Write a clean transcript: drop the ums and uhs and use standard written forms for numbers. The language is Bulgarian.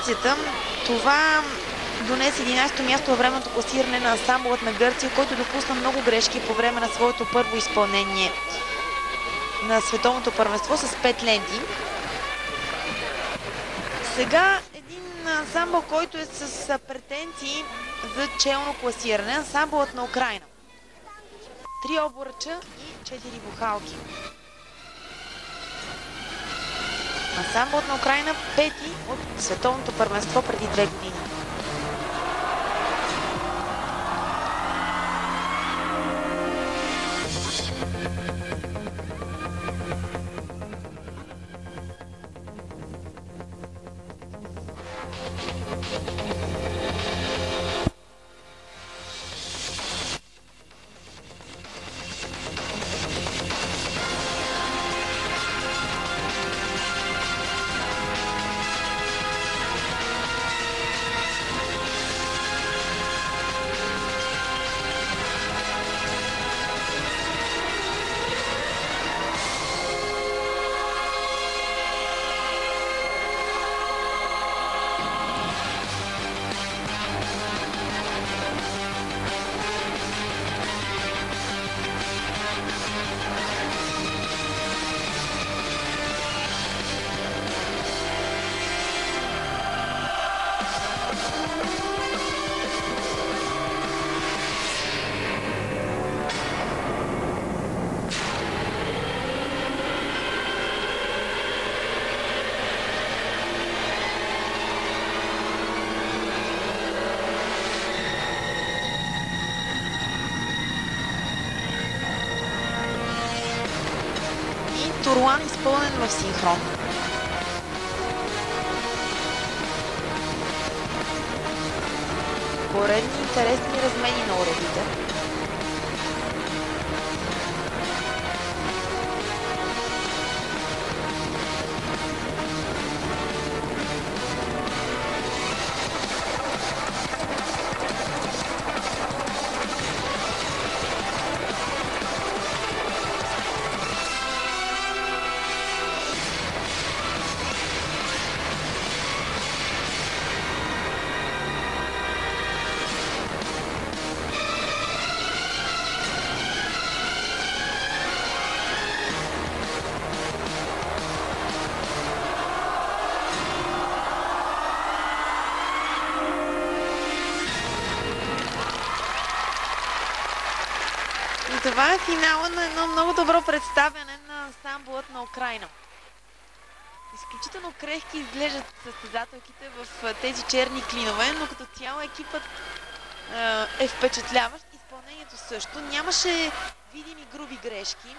позицията. Това донесе 11-то място във временното класиране на ансамблът на Гърция, който допусна много грешки по време на своето първо изпълнение на световното първенство с 5 ленти. Сега един ансамбъл, който е с претенции за челно класиране, ансамблът на Украйна. 3 обръча и 4 бухалки. Ансамблът на Украйна пети от световното първенство преди 2 години. Торуан изпълнен в синхрон. Поредни интересни размени на уредите. Това е финала на едно много добро представяне на ансамблът на Украйна. Изключително крехки изглеждат състезателките в тези черни клинове, но като цяло екипът е впечатляващ. Изпълнението също. Нямаше видими груби грешки.